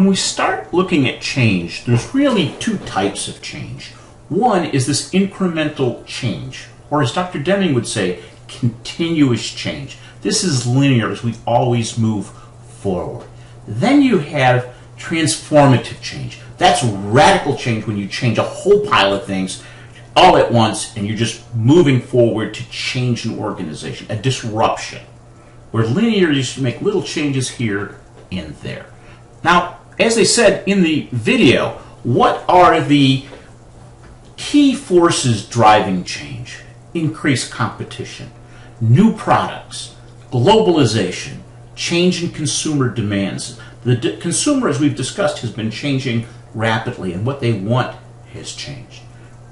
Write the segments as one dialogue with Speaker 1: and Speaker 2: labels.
Speaker 1: When we start looking at change, there's really two types of change. One is this incremental change, or as Dr. Deming would say, continuous change. This is linear as we always move forward. Then you have transformative change. That's radical change when you change a whole pile of things all at once and you're just moving forward to change an organization, a disruption. Where linear, you should make little changes here and there. Now, as I said in the video, what are the key forces driving change? Increased competition, new products, globalization, change in consumer demands. The consumer, as we've discussed, has been changing rapidly, and what they want has changed.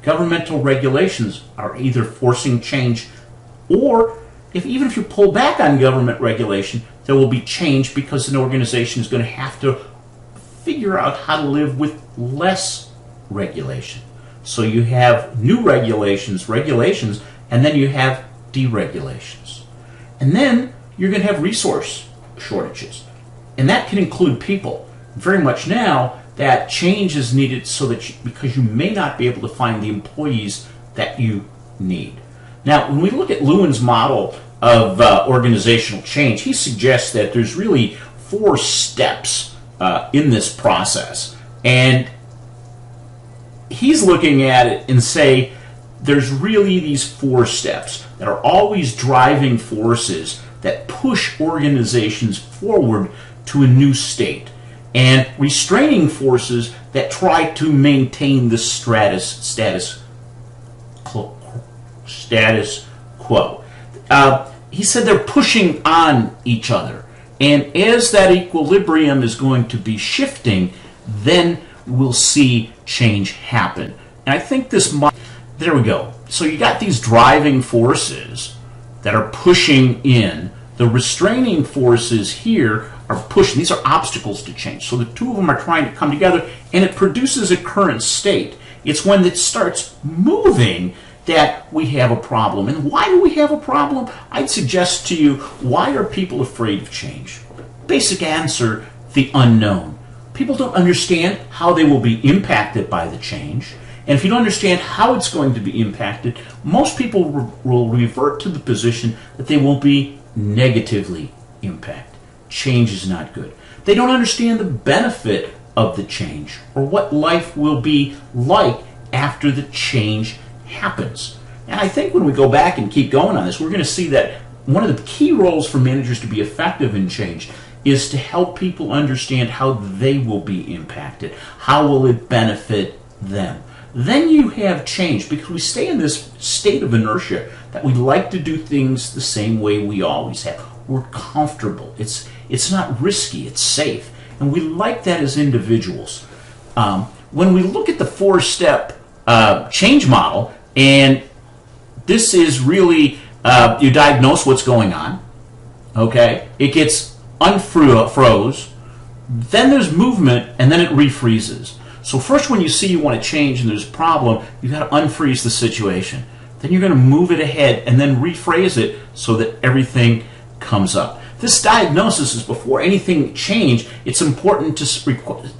Speaker 1: Governmental regulations are either forcing change, or even if you pull back on government regulation, there will be change because an organization is going to have to figure out how to live with less regulation. So you have new regulations, and then you have deregulations. And then you're going to have resource shortages. And that can include people. Very much now, that change is needed so that because you may not be able to find the employees that you need. Now, when we look at Lewin's model of organizational change, he suggests that there's really 4 steps in this process. And he's looking at it and say there's really these 4 steps that are always driving forces that push organizations forward to a new state, and restraining forces that try to maintain the status quo. He said they're pushing on each other, and as that equilibrium is going to be shifting, then we'll see change happen. And I think there we go. So you got these driving forces that are pushing in. The restraining forces here are pushing. These are obstacles to change. So the two of them are trying to come together, and it produces a current state. It's when it starts moving that we have a problem. And why do we have a problem? I'd suggest to you, why are people afraid of change? Basic answer, the unknown. People don't understand how they will be impacted by the change. And if you don't understand how it's going to be impacted, most people will revert to the position that they will be negatively impacted. Change is not good. They don't understand the benefit of the change or what life will be like after the change happens. And I think when we go back and keep going on this, we're going to see that one of the key roles for managers to be effective in change is to help people understand how they will be impacted. How will it benefit them? Then you have change, because we stay in this state of inertia that we like to do things the same way we always have. We're comfortable. It's not risky. It's safe. And we like that as individuals. When we look at the 4-step change model, and this is really, you diagnose what's going on. Okay? It gets unfroze. Then there's movement, and then it refreezes. So first, when you see you want to change and there's a problem, you've got to unfreeze the situation. Then you're going to move it ahead and then rephrase it so that everything comes up. This diagnosis is before anything change. It's important to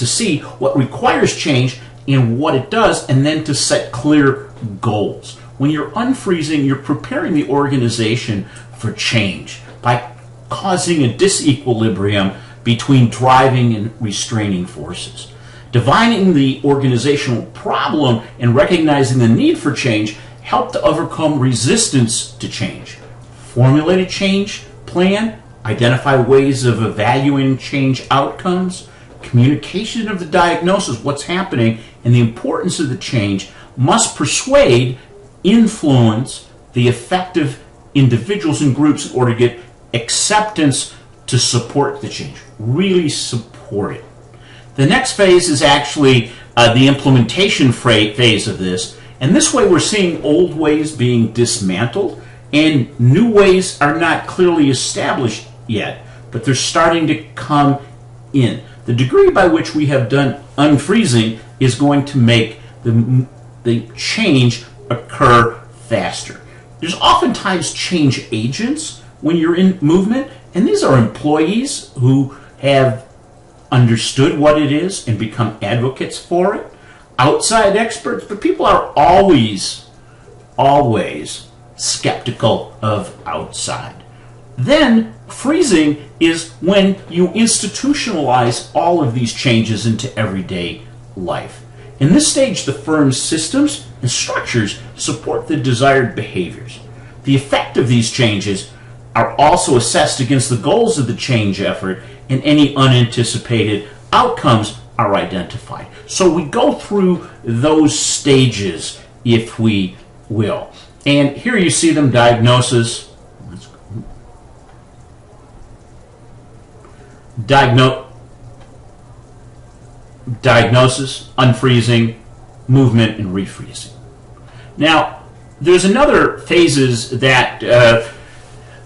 Speaker 1: see what requires change and what it does, and then to set clear goals. When you're unfreezing, you're preparing the organization for change by causing a disequilibrium between driving and restraining forces. Defining the organizational problem and recognizing the need for change help to overcome resistance to change. Formulate a change plan, identify ways of evaluating change outcomes, communication of the diagnosis, what's happening, and the importance of the change must persuade, influence the effective individuals and groups in order to get acceptance to support the change. Really support it. The next phase is actually the implementation phase of this, and this way we're seeing old ways being dismantled and new ways are not clearly established yet, but they're starting to come in. The degree by which we have done unfreezing is going to make the change occur faster. There's oftentimes change agents when you're in movement, and these are employees who have understood what it is and become advocates for it. Outside experts, but people are always skeptical of outside. Then freezing is when you institutionalize all of these changes into everyday life. In this stage, the firm's systems and structures support the desired behaviors. The effect of these changes are also assessed against the goals of the change effort, and any unanticipated outcomes are identified. So we go through those stages, if we will. And here you see them: diagnosis, unfreezing, movement, and refreezing. Now, there's another phases that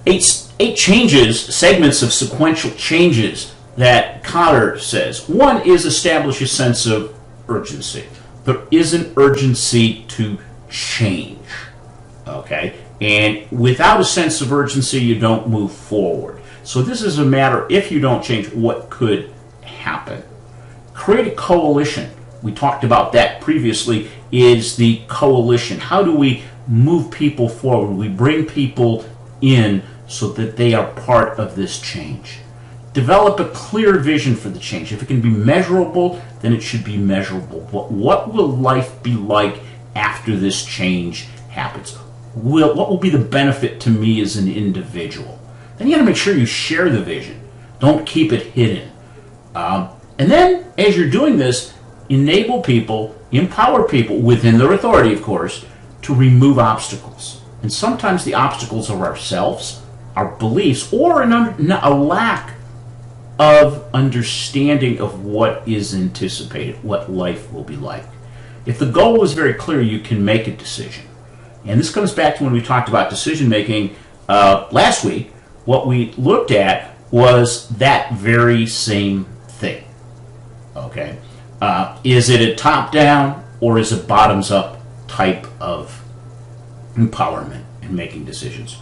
Speaker 1: eight changes, segments of sequential changes that Kotter says. One is establish a sense of urgency. There is an urgency to change, okay? And without a sense of urgency, you don't move forward. So this is a matter, if you don't change, what could happen? Create a coalition. We talked about that previously, is the coalition. How do we move people forward? We bring people in so that they are part of this change. Develop a clear vision for the change. If it can be measurable, then it should be measurable. What will life be like after this change happens? What will be the benefit to me as an individual? Then you got to make sure you share the vision. Don't keep it hidden. And then, as you're doing this, enable people, empower people, within their authority, of course, to remove obstacles. And sometimes the obstacles are ourselves, our beliefs, or a lack of understanding of what is anticipated, what life will be like. If the goal is very clear, you can make a decision. And this comes back to when we talked about decision making last week. What we looked at was that very same thing. Okay, is it a top-down or is it bottoms-up type of empowerment in making decisions?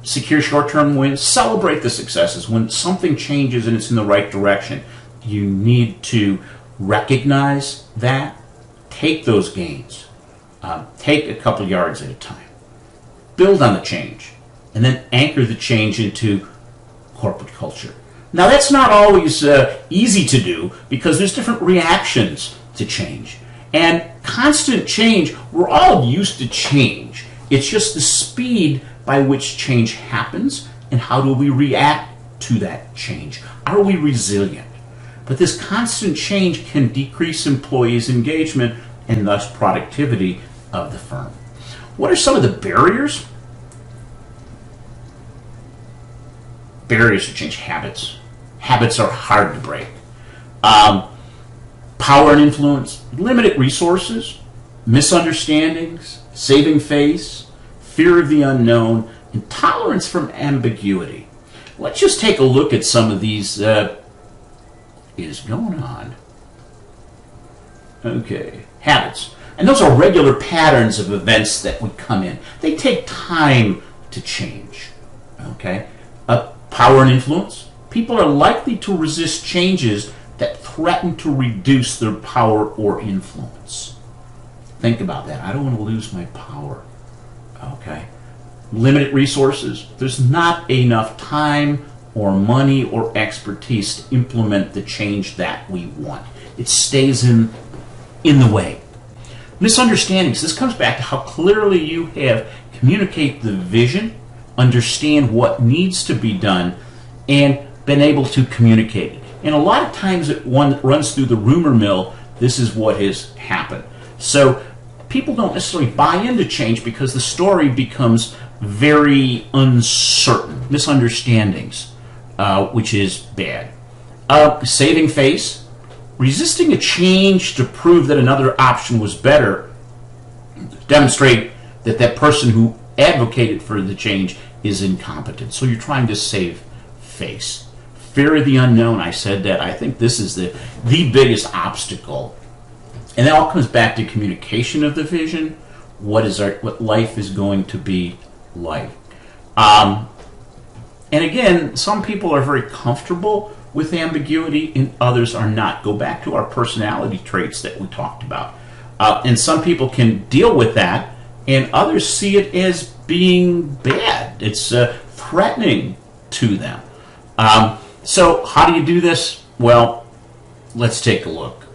Speaker 1: Secure short-term wins. Celebrate the successes. When something changes and it's in the right direction, you need to recognize that. Take those gains. Take a couple yards at a time. Build on the change, and then anchor the change into corporate culture. Now, that's not always easy to do because there's different reactions to change. And constant change, we're all used to change. It's just the speed by which change happens and how do we react to that change. Are we resilient? But this constant change can decrease employees' engagement and thus productivity of the firm. What are some of the barriers? Barriers to change: habits. Habits are hard to break. Power and influence, limited resources, misunderstandings, saving face, fear of the unknown, and tolerance from ambiguity. Let's just take a look at some of these. Is going on. Okay, habits. And those are regular patterns of events that would come in. They take time to change. Okay? Power and influence. People are likely to resist changes that threaten to reduce their power or influence. Think about that. I don't want to lose my power. Okay? Limited resources. There's not enough time or money or expertise to implement the change that we want. It stays in the way. Misunderstandings. This comes back to how clearly you have communicated the vision, understand what needs to be done, and been able to communicate it. And a lot of times it runs through the rumor mill, this is what has happened. So people don't necessarily buy into change because the story becomes very uncertain. Misunderstandings, which is bad. Saving face. Resisting a change to prove that another option was better, demonstrate that that person who advocated for the change is incompetent. So you're trying to save face. Fear of the unknown. I said that. I think this is the biggest obstacle. And that all comes back to communication of the vision. What life is going to be like. And again, some people are very comfortable with ambiguity and others are not. Go back to our personality traits that we talked about. And some people can deal with that, and others see it as being bad. It's threatening to them. So how do you do this? Well, let's take a look.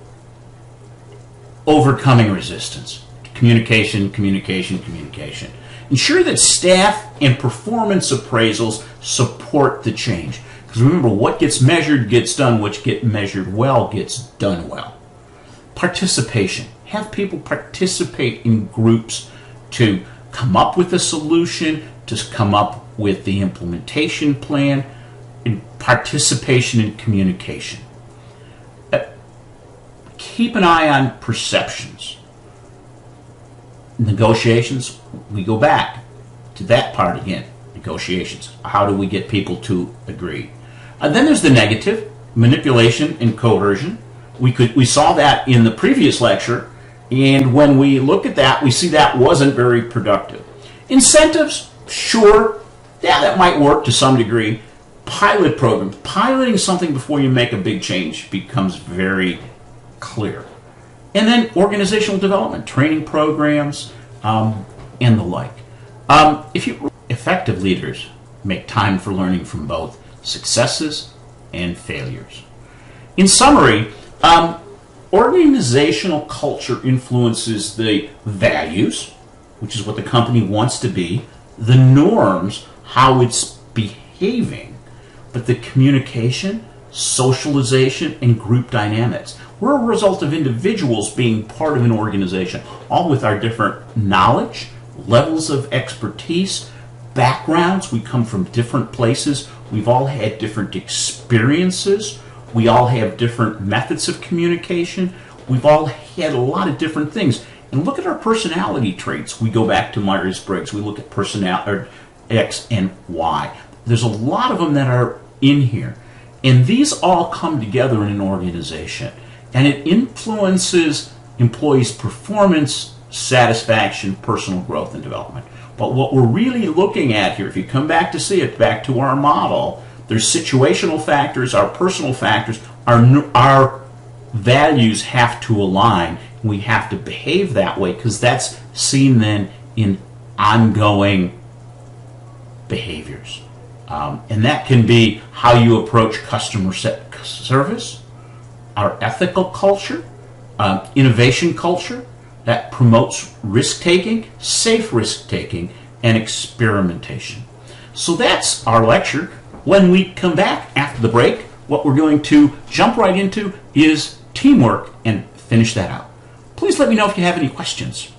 Speaker 1: Overcoming resistance. Communication, communication, communication. Ensure that staff and performance appraisals support the change. Because remember, what gets measured gets done, what gets measured well gets done well. Participation. Have people participate in groups to come up with a solution, to come up with the implementation plan, and participation in communication. Keep an eye on perceptions. Negotiations, we go back to that part again. Negotiations. How do we get people to agree? Then there's the negative, manipulation and coercion. We saw that in the previous lecture, and when we look at that, we see that wasn't very productive. Incentives, sure, yeah, that might work to some degree. Pilot programs, piloting something before you make a big change becomes very clear. And then organizational development, training programs, and the like. Effective leaders make time for learning from both successes and failures. In summary, organizational culture influences the values, which is what the company wants to be, the norms, how it's behaving, but the communication, socialization, and group dynamics. We're a result of individuals being part of an organization, all with our different knowledge, levels of expertise, backgrounds. We come from different places. We've all had different experiences. We all have different methods of communication. We've all had a lot of different things. And look at our personality traits. We go back to Myers-Briggs. We look at personality X and Y. There's a lot of them that are in here. And these all come together in an organization. And it influences employees' performance, satisfaction, personal growth, and development. But what we're really looking at here, if you come back to see it, back to our model, there's situational factors, our personal factors, our values have to align. We have to behave that way because that's seen then in ongoing behaviors. And that can be how you approach customer service, our ethical culture, innovation culture that promotes risk-taking, safe risk-taking, and experimentation. So that's our lecture. When we come back after the break, what we're going to jump right into is teamwork and finish that out. Please let me know if you have any questions.